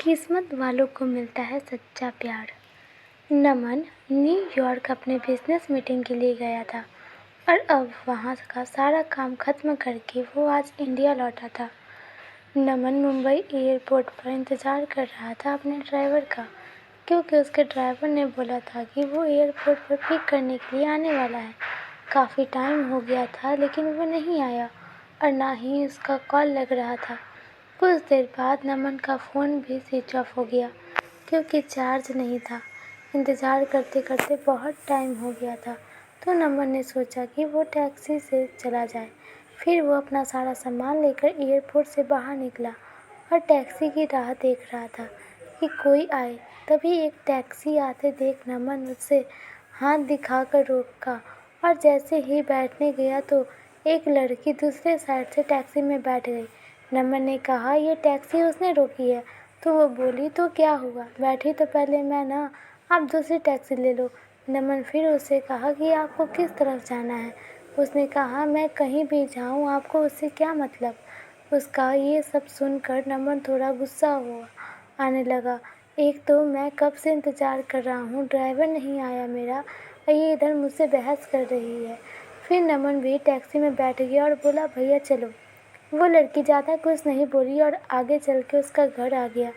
किस्मत वालों को मिलता है सच्चा प्यार। नमन न्यूयॉर्क अपने बिजनेस मीटिंग के लिए गया था और अब वहाँ का सारा काम खत्म करके वो आज इंडिया लौटा था। नमन मुंबई एयरपोर्ट पर इंतज़ार कर रहा था अपने ड्राइवर का, क्योंकि उसके ड्राइवर ने बोला था कि वो एयरपोर्ट पर पिक करने के लिए आने वाला है। काफ़ी टाइम हो गया था लेकिन वो नहीं आया और ना ही उसका कॉल लग रहा था। कुछ देर बाद नमन का फ़ोन भी स्विच ऑफ हो गया क्योंकि चार्ज नहीं था। इंतज़ार करते करते बहुत टाइम हो गया था, तो नमन ने सोचा कि वो टैक्सी से चला जाए। फिर वो अपना सारा सामान लेकर एयरपोर्ट से बाहर निकला और टैक्सी की राह देख रहा था कि कोई आए। तभी एक टैक्सी आते देख नमन उससे हाथ दिखाकर रोका और जैसे ही बैठने गया तो एक लड़की दूसरे साइड से टैक्सी में बैठ गई। नमन ने कहा, ये टैक्सी उसने रोकी है। तो वो बोली, तो क्या हुआ, बैठी तो पहले मैं ना, आप दूसरी टैक्सी ले लो। नमन फिर उससे कहा कि आपको किस तरफ जाना है। उसने कहा, मैं कहीं भी जाऊँ, आपको उससे क्या मतलब। उसका ये सब सुनकर नमन थोड़ा गुस्सा हुआ आने लगा। एक तो मैं कब से इंतज़ार कर रहा हूँ, ड्राइवर नहीं आया मेरा और ये इधर मुझसे बहस कर रही है। फिर नमन भी टैक्सी में बैठ गया और बोला, भैया चलो। वो लड़की ज़्यादा कुछ नहीं बोली और आगे चल के उसका घर आ गया,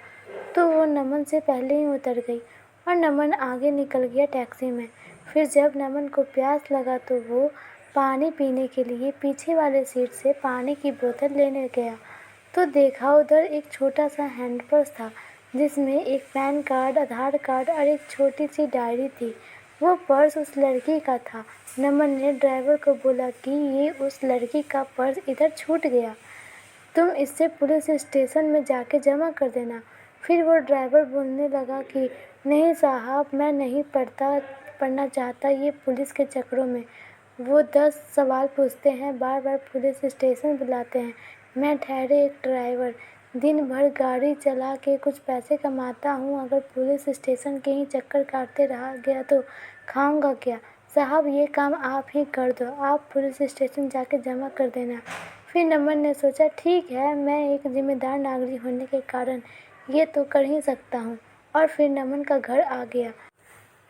तो वो नमन से पहले ही उतर गई और नमन आगे निकल गया टैक्सी में। फिर जब नमन को प्यास लगा तो वो पानी पीने के लिए पीछे वाले सीट से पानी की बोतल लेने गया, तो देखा उधर एक छोटा सा हैंड पर्स था जिसमें एक पैन कार्ड, आधार कार्ड और एक छोटी सी डायरी थी। वो पर्स उस लड़की का था। नमन ने ड्राइवर को बोला कि ये उस लड़की का पर्स इधर छूट गया, तुम इससे पुलिस स्टेशन में जाके जमा कर देना। फिर वो ड्राइवर बोलने लगा कि नहीं साहब, मैं नहीं पढ़ना चाहता ये पुलिस के चक्करों में। वो 10 सवाल पूछते हैं, बार बार पुलिस स्टेशन बुलाते हैं। मैं ठहरे एक ड्राइवर, दिन भर गाड़ी चला के कुछ पैसे कमाता हूँ, अगर पुलिस स्टेशन के ही चक्कर काटते रहा गया तो खाऊंगा क्या। साहब ये काम आप ही कर दो, आप पुलिस स्टेशन जाके जमा कर देना। फिर नमन ने सोचा, ठीक है, मैं एक जिम्मेदार नागरिक होने के कारण ये तो कर ही सकता हूँ, और फिर नमन का घर आ गया।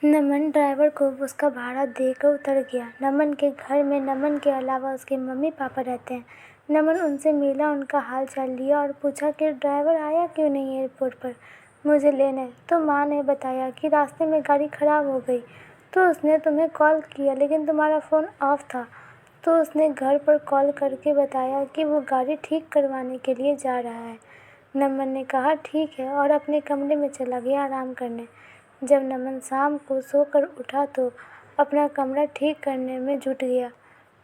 नमन ड्राइवर को उसका भाड़ा देकर उतर गया। नमन के घर में नमन के अलावा उसके मम्मी पापा रहते हैं। नमन उनसे मिला, उनका हाल चाल लिया और पूछा कि ड्राइवर आया क्यों नहीं एयरपोर्ट पर मुझे लेने। तो माँ ने बताया कि रास्ते में गाड़ी ख़राब हो गई, तो उसने तुम्हें कॉल किया लेकिन तुम्हारा फ़ोन ऑफ था। तो उसने घर पर कॉल करके बताया कि वो गाड़ी ठीक करवाने के लिए जा रहा है। नमन ने कहा ठीक है और अपने कमरे में चला गया आराम करने। जब नमन शाम को सोकर उठा तो अपना कमरा ठीक करने में जुट गया,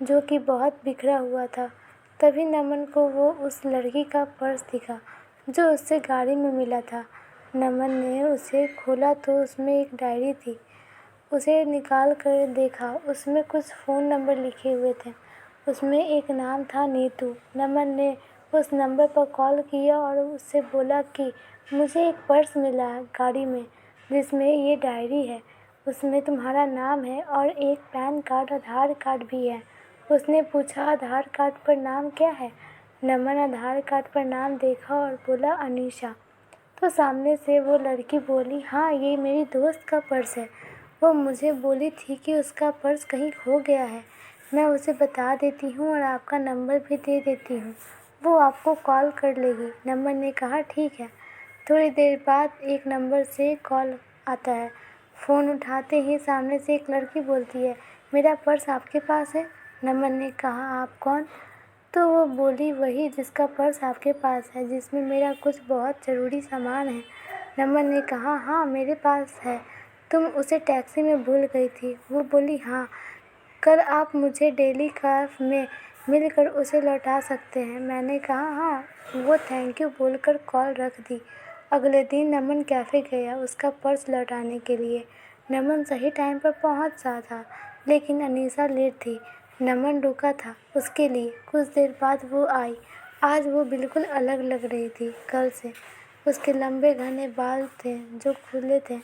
जो कि बहुत बिखरा हुआ था। तभी नमन को वो उस लड़की का पर्स दिखा जो उससे गाड़ी में मिला था। नमन ने उसे खोला तो उसमें एक डायरी थी। उसे निकाल कर देखा, उसमें कुछ फ़ोन नंबर लिखे हुए थे। उसमें एक नाम था नीतू। नमन ने उस नंबर पर कॉल किया और उससे बोला कि मुझे एक पर्स मिला है गाड़ी में जिसमें ये डायरी है, उसमें तुम्हारा नाम है और एक पैन कार्ड, आधार कार्ड भी है। उसने पूछा, आधार कार्ड पर नाम क्या है। नमन आधार कार्ड पर नाम देखा और बोला, अनीशा। तो सामने से वो लड़की बोली, हाँ ये मेरी दोस्त का पर्स है, वो मुझे बोली थी कि उसका पर्स कहीं खो गया है, मैं उसे बता देती हूँ और आपका नंबर भी दे देती हूँ, वो आपको कॉल कर लेगी। नमन ने कहा ठीक है। थोड़ी देर बाद एक नंबर से कॉल आता है। फ़ोन उठाते ही सामने से एक लड़की बोलती है, मेरा पर्स आपके पास है। नमन ने कहा, आप कौन। तो वो बोली, वही जिसका पर्स आपके पास है, जिसमें मेरा कुछ बहुत ज़रूरी सामान है। नमन ने कहा, हाँ मेरे पास है, तुम उसे टैक्सी में भूल गई थी। वो बोली, हाँ कल आप मुझे डेली क्राफ्ट में मिलकर उसे लौटा सकते हैं। मैंने कहा हाँ। वो थैंक यू बोलकर कॉल रख दी। अगले दिन नमन कैफ़े गया उसका पर्स लौटाने के लिए। नमन सही टाइम पर पहुंचा था, लेकिन अनीसा लेट थी। नमन रुका था उसके लिए। कुछ देर बाद वो आई। आज वो बिल्कुल अलग लग रही थी कल से। उसके लंबे घने बाल थे जो खुले थे।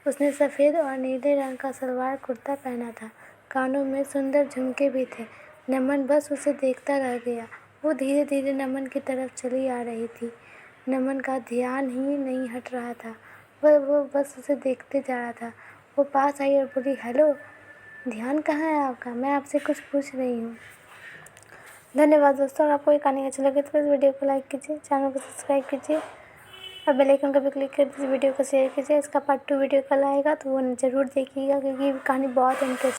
उसने सफ़ेद और नीले रंग का सलवार कुर्ता पहना था। कानों में सुंदर झुमके भी थे। नमन बस उसे देखता रह गया। वो धीरे धीरे नमन की तरफ चली आ रही थी। नमन का ध्यान ही नहीं हट रहा था। वो बस उसे देखते जा रहा था। वो पास आई और बोली, हेलो, ध्यान कहाँ है आपका? मैं आपसे कुछ पूछ रही हूँ। धन्यवाद दोस्तों। अगर आपको ये कहानी अच्छी लगे तो इस वीडियो को लाइक कीजिए, चैनल को सब्सक्राइब कीजिए और बेल आइकन का भी क्लिक कर दीजिए। वीडियो को शेयर कीजिए। इसका पार्ट 2 वीडियो कल आएगा तो वो ज़रूर देखिएगा, क्योंकि कहानी बहुत इंटरेस्टिंग